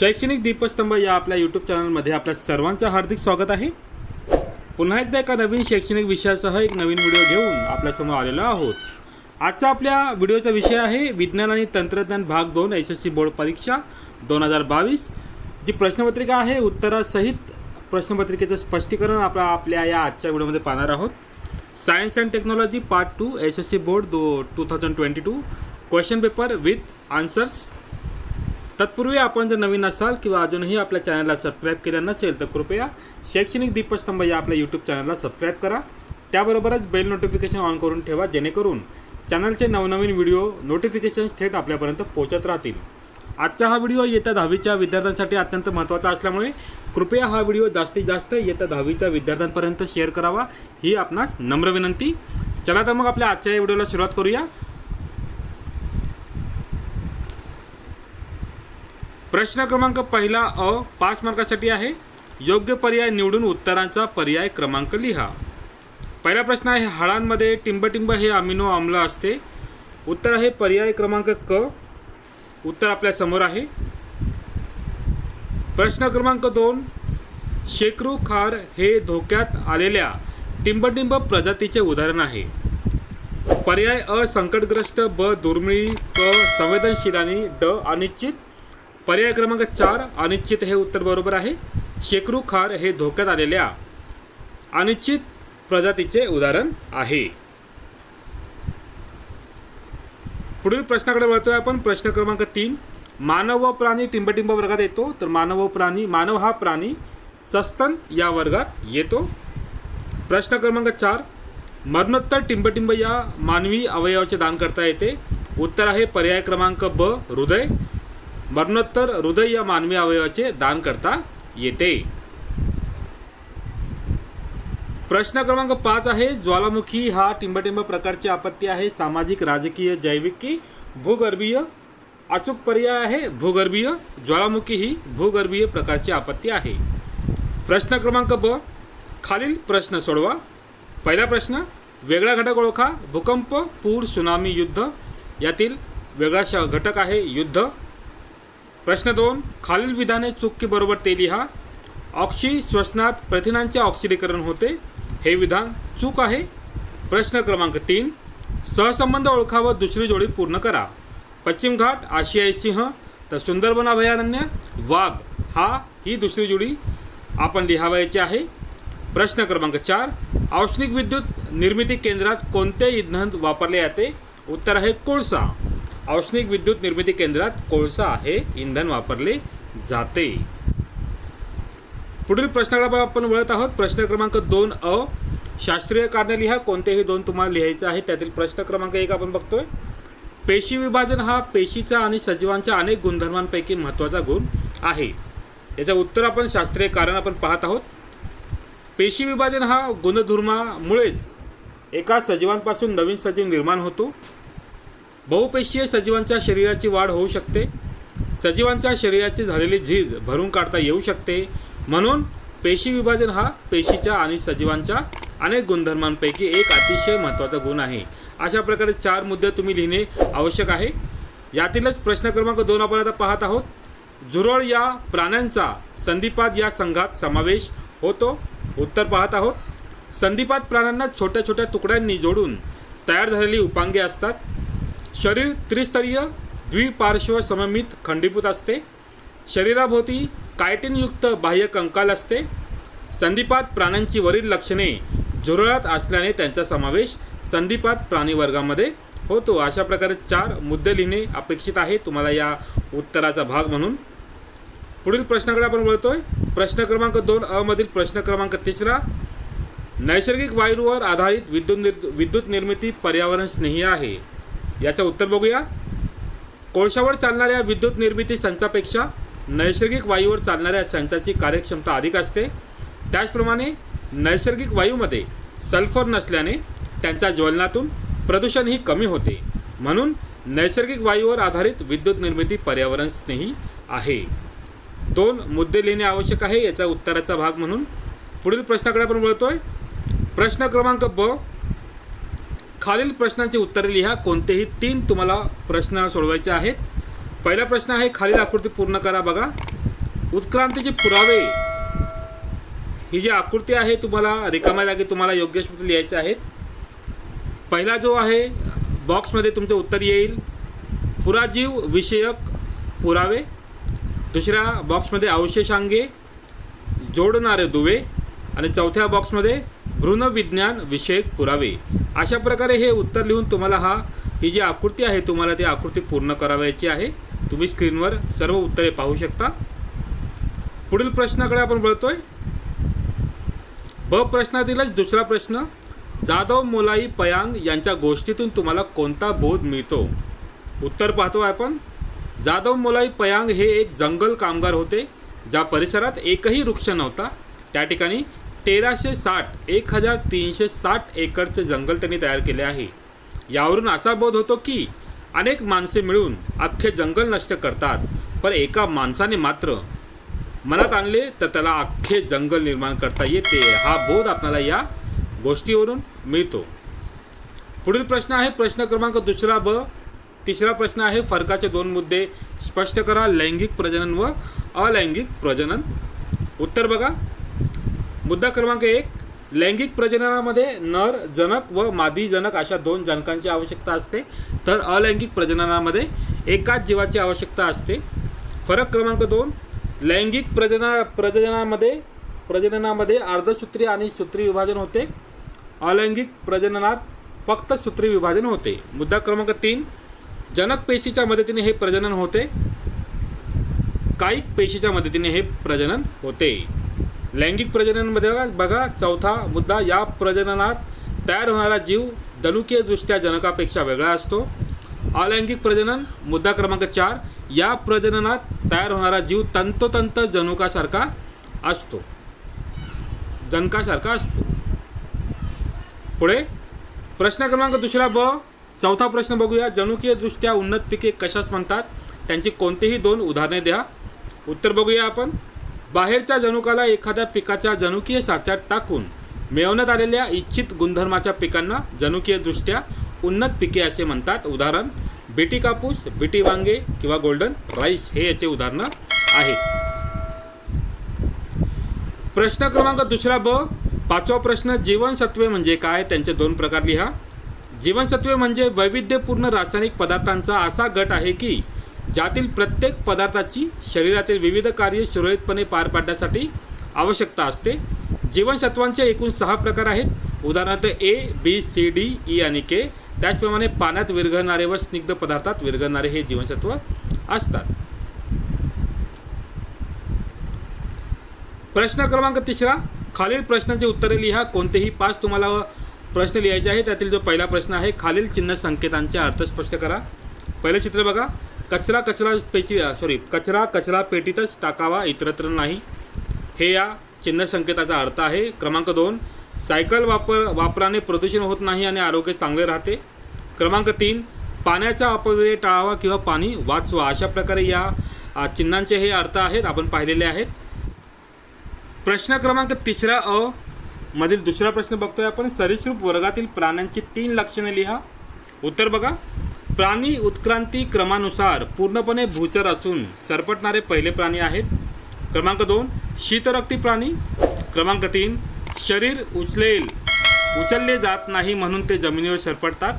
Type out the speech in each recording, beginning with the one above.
शैक्षणिक दीपस्तंभ या आपल्या यूट्यूब चॅनलमध्ये आपल्या सर्वांचं हार्दिक स्वागत आहे। पुन्हा एकदा एका नवीन शैक्षणिक विषयासह एक नवीन व्हिडिओ घेऊन आपल्यासमोर आलेलो आहोत। आजचा आपल्या व्हिडिओचा विषय आहे विज्ञान आणि तंत्रज्ञान भाग 2 एसएससी बोर्ड परीक्षा 2022। जी प्रश्नपत्रिका आहे उत्तरासहित प्रश्नपत्रिकेचं स्पष्टीकरण आपल्या या आजच्या व्हिडिओमध्ये पाहणार आहोत। Science and technology part 2 SSC board 2022 question paper with answers. तत्पूर्वी आपण जर नवीन असाल किंवा अजूनही आपल्या चॅनलला सबस्क्राइब केलं नसेल तर कृपया शैक्षणिक दीपस्तंभ या आपल्या यूट्यूब चॅनलला सबस्क्राइब करा। त्याबरोबरच बेल नोटिफिकेशन ऑन करून ठेवा जेणेकरून चॅनलचे नवनवीन व्हिडिओ नोटिफिकेशन्स थेट आपल्यापर्यंत पोहोचत राहतील। आजचा हा व्हिडिओ येत्या 10वीच्या विद्यार्थ्यांसाठी अत्यंत महत्त्वाचा असल्यामुळे कृपया हा व्हिडिओ जास्तीत जास्त येत्या 10वीच्या विद्यार्थ्यांपर्यंत शेअर करावा ही आपणास नम्र विनंती। चला तर मग आपल्या आजच्या व्हिडिओला सुरुवात करूया। प्रश्न क्रमांक पहिला अ 5 मार्कासाठी आहे। योग्य पर्याय निवडून उत्तरांचा पर्याय क्रमांक लिहा। पहिला प्रश्न आहे हाडांमध्ये टिंबटिंब हे अमिनो आम्ल असते। उत्तर आहे पर्याय क्रमांक क। उत्तर आपल्या समोर आहे। प्रश्न क्रमांक 2 शेकरू खार हे धोक्यात आलेल्या टिंबटिंब प्रजातीचे उदाहरण आहे। पर्याय अ संकटग्रस्त, ब दुर्मिळ, क संवेदनशील आणि ड अनिश्चित। पर्याय क्रमांक 4 अनिश्चित हे उत्तर बरोबर आहे। शेकरू खार हे धोक्यात आलेल्या अनिश्चित प्रजातीचे उदाहरण आहे। पुढील प्रश्नाकडे वळतोय आपण। प्रश्न क्रमांक 3 मानव व प्राणी टिंबटिंब वर्गात येतो तर मानव हा प्राणी सस्तन या वर्गात येतो। प्रश्न क्रमांक 4 मरणोत्तर टिंबटिंब या मानवी अवयवाचे दान करता येते। उत्तर आहे पर्याय क्रमांक ब हृदय। मरणोत्तर हृदय या मानवी अवयवाचे दान करता येते। प्रश्न क्रमांक 5 आहे ज्वालामुखी हा टिंबटिंब प्रकारची आपत्ती आहे। सामाजिक, राजकीय, जैविक की भूगर्भीय। अचूक पर्याय आहे भूगर्भीय। ज्वालामुखी ही भूगर्भीय प्रकारची आपत्ती आहे। प्रश्न क्रमांक ब खालील प्रश्न सोडवा। पहिला प्रश्न वेगळा घटक ओळखा। भूकंप, पूर, सुनामी, युद्ध। यातील वेगळा घटक आहे युद्ध। प्रश्न 2 खालील विधाने चूक की बरोबर ते लिहा। श्वसनात प्रथिनांचे ऑक्सिडीकरण होते हे विधान चूक आहे। प्रश्न क्रमांक 3 सहसंबंध ओळखा व दुसरी जोडी पूर्ण करा। पश्चिम घाट, आशियाई सिंह तर सुंदरबन अभयारण्य, वाघ ही दुसरी जोडी आपण लिहावयाची आहे। प्रश्न क्रमांक 4 औष्णिक विद्युत निर्मिती केंद्रात कोणते इंधन वापरले जाते। उत्तर आहे कोळसा। औष्णिक विद्युत निर्मिती केंद्रात कोळसा हे इंधन वापरले जाते। पुढील प्रश्नाकडे आपण वळत आहोत। प्रश्न क्रमांक 2 अ शास्त्रीय कारणे लिहा। कोणतेही दोन तुम्हाला लिहायचे आहे। त्यातील प्रश्न क्रमांक 1 आपण बघतोय पेशी विभाजन हा पेशीचा आणि सजीवांच्या अनेक गुणधर्मांपैकी महत्त्वाचा गुण आहे। याचं उत्तर आपण शास्त्रीय कारण आपण पाहत आहोत। पेशी विभाजन हा गुणधर्मामुळेच एका सजीवांपासून नवीन सजीव निर्माण होतो। बहुपेशीय सजीवांच्या शरीराची वाढ होऊ शकते। सजीवांच्या शरीराची झालेली झीज भरून काढता येऊ शकते। म्हणून पेशी विभाजन हा पेशीच्या आणि सजीवांच्या अनेक गुणधर्मांपैकी एक अतिशय महत्त्वाचा गुण आहे। अशा प्रकारे 4 मुद्दे तुम्ही लिहिणे आवश्यक आहे। यातीलच प्रश्न क्रमांक 2 आपण आता पाहत आहोत। झुरळ या प्राण्यांचा संधिपाद या संघात समावेश होतो। उत्तर पाहत आहोत। संधिपाद प्राण्यांना छोट्या छोट्या तुकड्यांनी जोडून तयार झालेली उपांगे असतात। शरीर त्रिस्तरीय द्विपार्श्व सममित खंडीभूत असते। शरीराभोवती कायटिनयुक्त बाह्य कंकाल असते। संधिपाद प्राण्यांची वरील लक्षणे झुरळात असल्याने त्यांचा समावेश संधिपाद प्राणी वर्गामध्ये होतो। अशा प्रकारे 4 मुद्दे लिहिणे अपेक्षित आहे तुम्हाला या उत्तराचा भाग म्हणून। पुढील प्रश्नाकडे आपण वळतोय। प्रश्न क्रमांक 2 अ मधील प्रश्न क्रमांक 3 नैसर्गिक वायूवर आधारित विद्युत निर्मिती पर्यावरण स्नेही आहे। याचं उत्तर बघूया। कोळशावर चालणाऱ्या विद्युत निर्मिती संचापेक्षा नैसर्गिक वायूवर चालणाऱ्या संचाची कार्यक्षमता अधिक असते। त्याचप्रमाणे नैसर्गिक वायूमध्ये सल्फर नसल्याने त्यांच्या ज्वलनातून प्रदूषणही कमी होते। म्हणून नैसर्गिक वायूवर आधारित विद्युत निर्मिती पर्यावरण स्नेही आहे। 2 मुद्दे लिहिणे आवश्यक आहे याचा उत्तराचा भाग म्हणून। पुढील प्रश्नाकडे आपण वळतोय। प्रश्न क्रमांक ब खालील प्रश्नांची उत्तरे लिहा। कोणतेही 3 तुम्हाला प्रश्न सोडवायचे आहेत। पहिला प्रश्न आहे खालील आकृती पूर्ण करा बघा। उत्क्रांतीचे पुरावे ही जी आकृती आहे तुम्हाला रिकाम्या जागी तुम्हाला योग्य शब्द लिहायचे आहेत. पहिला जो आहे बॉक्समध्ये तुमचं उत्तर येईल पुराजीव विषयक पुरावे. दुसऱ्या बॉक्समध्ये अवशेषांगे जोडणारे दुवे आणि चौथ्या बॉक्समध्ये भ्रूणविज्ञान विषयक पुरावे. अशा प्रकारे हे उत्तर लिहून तुम्हाला ही जी आकृती आहे तुम्हाला ती आकृती पूर्ण करावयाची आहे. तुम्ही स्क्रीनवर सर्व उत्तरे पाहू शकता. पुढील प्रश्नाकडे आपण वळतोय. ब प्रश्नातीलच दुसरा प्रश्न, जाधव मोलाई पयांग यांच्या गोष्टीतून तुम्हाला कोणता बोध मिळतो? उत्तर पाहतो आपण. जाधव मोलाई पयांग हे एक जंगल कामगार होते. ज्या परिसरात एकही वृक्ष नव्हता त्या ठिकाणी 1360 एकरचे जंगल त्यांनी तयार केले आहे. यावरून असा बोध होतो की अनेक माणसे मिळून अख्खे जंगल नष्ट करतात, पण एका माणसाने मात्र मनात आणले तर त्याला अख्खे जंगल निर्माण करता येते. हा बोध आपल्याला या गोष्टीवरून मिळतो. पुढील प्रश्न आहे प्रश्न क्रमांक दुसरा ब. तिसरा प्रश्न आहे फरकाचे दोन मुद्दे स्पष्ट करा. लैंगिक प्रजनन व अलैंगिक प्रजनन. उत्तर बघा. मुद्दा क्रमांक 1, लैंगिक प्रजननामध्ये नर जनक व मादी जनक अशा 2 जनकांची आवश्यकता असते, तर अलैंगिक प्रजननामध्ये एकाच जीवाची आवश्यकता असते. फरक क्रमांक 2, लैंगिक प्रजननामध्ये अर्धसूत्री आणि सूत्री विभाजन होते. अलैंगिक प्रजननात फक्त सूत्री विभाजन होते. मुद्दा क्रमांक 3, जनक पेशीच्या मदतीने हे प्रजनन होते, कायिक पेशीच्या मदतीने हे प्रजनन होते. लैंगिक प्रजननामध्ये बघा चौथा मुद्दा, या प्रजननात तयार होणारा जीव जनुकीयदृष्ट्या जनकापेक्षा वेगळा असतो. अलैंगिक प्रजनन मुद्दा क्रमांक 4, या प्रजननात तयार होणारा जीव तंतोतंत जनुकासारखा असतो. पुढे प्रश्न क्रमांक दुसरा ब. चौथा प्रश्न बघूया. जनुकीयदृष्ट्या उन्नत पिके कशास म्हणतात? त्यांची कोणतीही 2 उदाहरणे द्या. उत्तर बघूया आपण. बाहेरच्या जनुकाला एखाद्या पिकाच्या जनुकीय साच्यात टाकून मिळवण्यात आलेल्या इच्छित गुणधर्माच्या पिकांना जनुकीयदृष्ट्या उन्नत पिके असे म्हणतात. उदाहरण बीटी कापूस, बीटी वांगे किंवा गोल्डन राईस हे याचे उदाहरणं आहेत. प्रश्न क्रमांक दुसरा ब. पाचवा प्रश्न, जीवनसत्वे म्हणजे काय? त्यांचे 2 प्रकार लिहा. जीवनसत्वे म्हणजे वैविध्यपूर्ण रासायनिक पदार्थांचा असा गट आहे की ज्यातील प्रत्येक पदार्थाची शरीरातील विविध कार्ये सुरळीतपणे पार पाडण्यासाठी आवश्यकता असते. जीवनसत्वांचे एकूण 6 प्रकार आहेत. उदाहरणार्थ A, B, C, D, E आणि K. त्याचप्रमाणे पाण्यात विरघळणारे व स्निग्ध पदार्थात विरघळणारे हे जीवनसत्व असतात. प्रश्न क्रमांक तिसरा, खालील प्रश्नांची उत्तरे लिहा. कोणतेही 5 तुम्हाला प्रश्न लिहायचे आहे. त्यातील जो पहिला प्रश्न आहे, खालील चिन्ह संकेतांचे अर्थ स्पष्ट करा. पहिलं चित्र बघा. कचरा कचरा पेटीतच टाकावा, इतरत्र नाही. हे या चिन्ह संकेताचा अर्थ आहे. क्रमांक 2, सायकल वापराने प्रदूषण होत नाही आणि आरोग्य चांगले राहते. क्रमांक 3, पाण्याचा अपव्यय टाळावा किंवा पाणी वाचवा. अशा प्रकारे या चिन्हांचे हे अर्थ आहेत, आपण पाहिलेले आहेत. प्रश्न क्रमांक तिसरा अ मधील दुसरा प्रश्न बघतोय आपण. सरीसृप वर्गातील प्राण्यांची 3 लक्षणे लिहा. उत्तर बघा. प्राणी उत्क्रांती क्रमानुसार पूर्णपणे भूचर असून सरपटणारे पहिले प्राणी आहेत. क्रमांक 2, शीतरक्ती प्राणी. क्रमांक 3, शरीर उचलले जात नाही म्हणून ते जमिनीवर सरपटतात.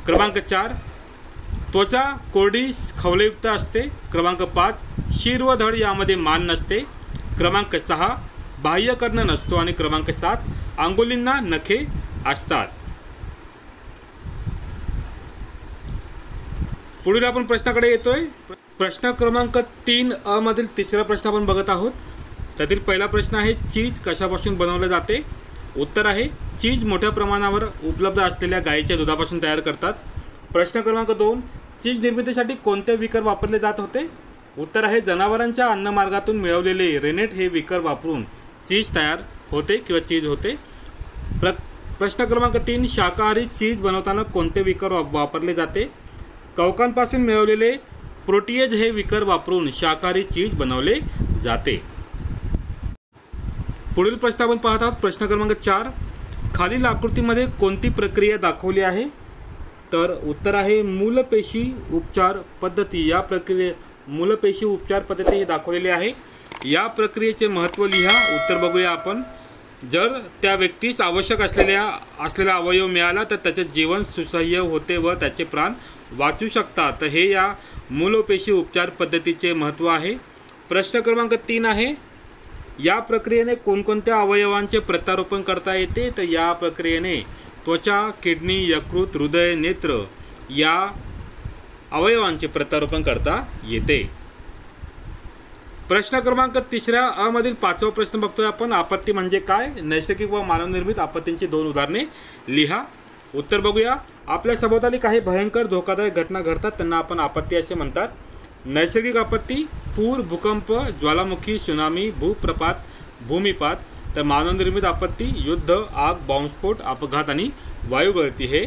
क्रमांक 4, त्वचा कोरडी खवलेयुक्त असते. क्रमांक 5, शिर व धड यामध्ये मान नसते. क्रमांक 6, बाह्यकर्ण नसतो. आणि क्रमांक 7, अंगुलींना नखे असतात. पुढील आपण प्रश्नाकडे येतोय. प्रश्न क्रमांक 3 अ मधील तिसरा प्रश्न आपण बघत आहोत. त्यातील पहिला प्रश्न आहे, चीज कशापासून बनवले जाते? उत्तर आहे, चीज मोठ्या प्रमाणावर उपलब्ध असलेल्या गायीच्या दुधापासून तयार करतात. प्रश्न क्रमांक 2, चीज निर्मितीसाठी कोणते विकर वापरले जात होते? उत्तर आहे, जनावरांच्या अन्नमार्गातून मिळवलेले रेनेट हे विकर वापरून चीज तयार होते किंवा चीज होते. प्रश्न क्रमांक 3, शाकाहारी चीज बनवताना कोणते विकर वापरले जाते? कवकांपासून मिळवलेले प्रोटीएज हे विकर वापरून शाकाहारी चीज बनवले जाते. पुढील प्रश्न आपण पाहत आहोत. प्रश्न क्रमांक 4, खालील आकृतीमध्ये कोणती प्रक्रिया दाखवली आहे? तर उत्तर आहे, मूलपेशी उपचार पद्धती. या मूलपेशी उपचार पद्धती दाखवलेली आहे. या प्रक्रियेचे महत्त्व लिहा. उत्तर बघूया आपण. जर त्या व्यक्तीस आवश्यक असलेला अवयव मिळाला तर त्याचे जीवन सुसह्य होते व त्याचे प्राण वाचू शकतात. तर हे या मूलपेशी उपचार पद्धतीचे महत्त्व आहे. प्रश्न क्रमांक 3 आहे, या प्रक्रियेने कोणकोणत्या अवयवांचे प्रत्यारोपण करता येते? तर या प्रक्रियेने त्वचा, किडनी, यकृत, हृदय, नेत्र या अवयवांचे प्रत्यारोपण करता येते. प्रश्न क्रमांक 3 अ मधील 5वा प्रश्न बघतोय आपण. आपत्ती म्हणजे काय? नैसर्गिक व मानवनिर्मित आपत्तींची 2 उदाहरणे लिहा. उत्तर बघूया. आपल्या सभोवताली काही भयंकर धोकादायक घटना घडतात, त्यांना आपण आपत्ती असे म्हणतात. नैसर्गिक आपत्ती पूर, भूकंप, ज्वालामुखी, सुनामी, भूप्रपात, भूमिपात. तर मानवनिर्मित आपत्ती युद्ध, आग, बॉम्बस्फोट, अपघात आणि वायुगळती हे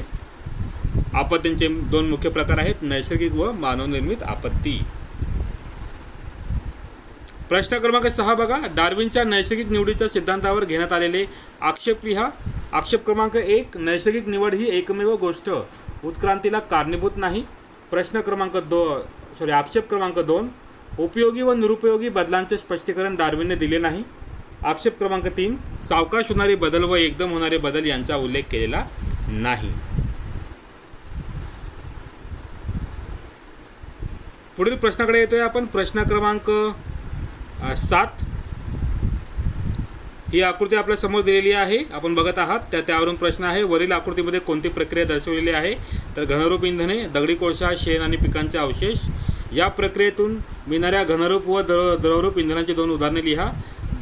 आपत्तींचे 2 मुख्य प्रकार आहेत, नैसर्गिक व मानवनिर्मित आपत्ती. प्रश्न क्रमांक 6 बघा. डार्विनच्या नैसर्गिक निवडीच्या सिद्धांतावर घेण्यात आलेले आक्षेप लिहा. आक्षेप क्रमांक 1, नैसर्गिक निवड ही एकमेव गोष्ट उत्क्रांतीला कारणीभूत नाही. आक्षेप क्रमांक 2, उपयोगी व निरुपयोगी बदलांचे स्पष्टीकरण डार्विनने दिले नाही. आक्षेप क्रमांक 3, सावकाश होणारे बदल व एकदम होणारे बदल यांचा उल्लेख केलेला नाही. पुढील प्रश्नाकडे येतोय आपण. प्रश्न क्रमांक 7 ही आकृती आपल्या समोर दिलेली आहे, आपण बघत आहात. त्यावरून प्रश्न आहे, वरील आकृतीमध्ये कोणती प्रक्रिया दर्शवलेली आहे? तर घनरूप इंधने, दगडी कोळसा, शेण आणि पिकांचे अवशेष. या प्रक्रियेतून मिळणाऱ्या घनरूप व द्रवरूप इंधनांची 2 उदाहरणे लिहा.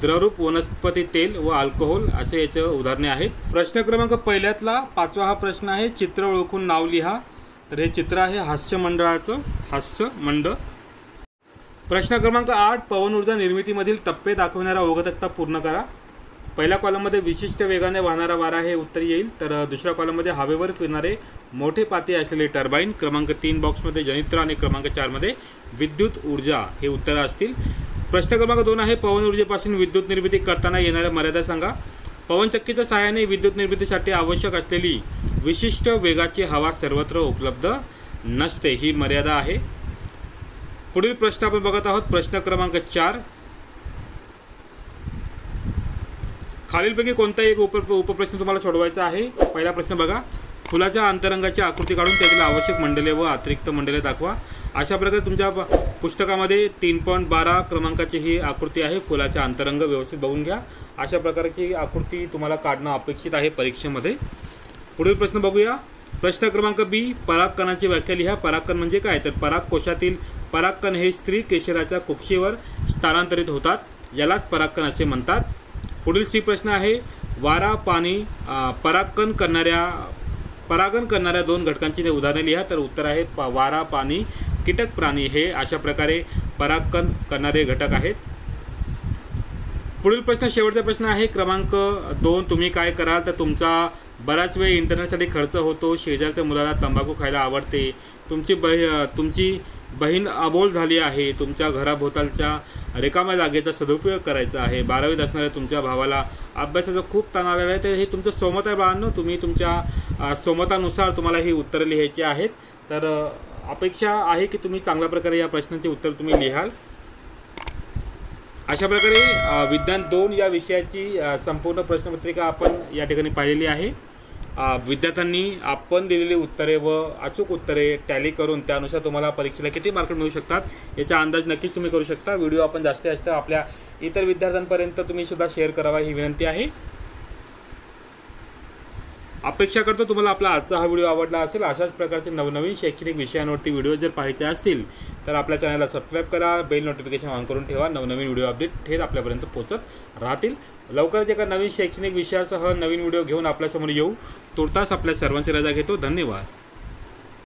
द्रवरूप वनस्पती तेल व अल्कोहोल असे याचे उदाहरणे आहेत. प्रश्न क्रमांक 1 5वा हा प्रश्न आहे, चित्र ओळखून नाव लिहा. तर हे चित्र आहे हास्यमंडळाचं, हास्यमंडळ. प्रश्न क्रमांक 8, पवन ऊर्जा निर्मितीमधील टप्पे दाखवणारा ओघतक्ता पूर्ण करा. पहिल्या कॉलममध्ये विशिष्ट वेगाने वाहणारा वारा हे उत्तर येईल. तर दुसऱ्या कॉलममध्ये हवेवर फिरणारे मोठे पाते असलेले टर्बाईन. क्रमांक 3 बॉक्समध्ये जनित्र आणि क्रमांक 4 मध्ये विद्युत ऊर्जा हे उत्तरं असतील. प्रश्न क्रमांक 2 आहे, पवन ऊर्जेपासून विद्युत निर्मिती करताना येणाऱ्या मर्यादा सांगा. पवनचक्कीच्या सहाय्याने विद्युत निर्मितीसाठी आवश्यक असलेली विशिष्ट वेगाची हवा सर्वत्र उपलब्ध नसते, ही मर्यादा आहे. पुढील प्रश्न आपण बघत आहोत. प्रश्न क्रमांक 4, खालीलपैकी कोणता एक उपप्रश्न तुम्हाला सोडवायचा आहे. पहिला प्रश्न बघा. फुलाच्या अंतरंगाची आकृती काढून त्यातील आवश्यक मंडले व अतिरिक्त मंडले दाखवा. अशा प्रकारे तुमच्या पुस्तकामध्ये 3.12 क्रमांकाची ही आकृती आहे. फुलाचा अंतरंग व्यवस्थित बघून घ्या. अशा प्रकारची आकृती तुम्हाला काढणं अपेक्षित आहे परीक्षेमध्ये. पुढील प्रश्न बघूया. प्रश्न क्रमांक बी, परागकणाची व्याख्या लिहा. परागकण म्हणजे काय? तर परागकोशातील परागकण हे स्त्री केशराच्या कुक्षीवर स्थानांतरित होतात, यालाच परागकण असे म्हणतात. पुढील सी प्रश्न आहे, वारा, पाणी, परागण करणाऱ्या 2 घटकांची उदाहरणे लिहा. तर उत्तर आहे वारा, पाणी, कीटक, प्राणी हे अशा प्रकारे परागण करणारे घटक आहेत. पुढील प्रश्न शेवटचा प्रश्न आहे क्रमांक 2, तुम्ही काय कराल? तर तुमचा बराच वेळ इंटरनेटसाठी खर्च होतो, शेजारच्या मुलाला तंबाखू खायला आवडते, तुमची बहीण अबोल झाली आहे, तुमच्या घराभोवतालच्या रिकाम्या जागेचा सदुपयोग करायचा आहे, 12वीत असणाऱ्या तुमच्या भावाला अभ्यासाचा खूप ताण आलेला आहे. तर हे तुमचं सोमत आहे बाळांनो. तुम्ही तुमच्या सोमतानुसार तुम्हाला ही उत्तरं लिहायची आहेत. तर अपेक्षा आहे की तुम्ही चांगल्या प्रकारे या प्रश्नांची उत्तर तुम्ही लिहाल. अशा प्रकारे विज्ञान 2 या विषयाची संपूर्ण प्रश्नपत्रिका आपण या ठिकाणी पाहिलेली आहे. विद्यार्थ्यांनी आपण दिलेली उत्तरे व अचूक उत्तरे टॅली करून त्यानुसार तुम्हाला परीक्षेला किती मार्क मिळू शकतात याचा अंदाज नक्कीच तुम्ही करू शकता. व्हिडिओ आपण जास्तीत जास्त आपल्या इतर विद्यार्थ्यांपर्यंत तुम्ही सुद्धा शेअर करावा ही विनंती आहे. अपेक्षा करतो तुम्हाला आपला आजचा हा व्हिडिओ आवडला असेल. अशाच प्रकारचे नवनवीन शैक्षणिक विषयांवरती व्हिडिओ जर पाहायचे असतील तर आपल्या चॅनलला सबस्क्राईब करा, बेल नोटिफिकेशन ऑन करून ठेवा. नवनवीन व्हिडिओ अपडेट थेट आपल्यापर्यंत पोहोचत राहतील. लवकरच एका नवीन शैक्षणिक विषयासह नवीन व्हिडिओ घेऊन आपल्यासमोर येऊ. तुर्तास आपल्या सर्वांची रजा घेतो. धन्यवाद.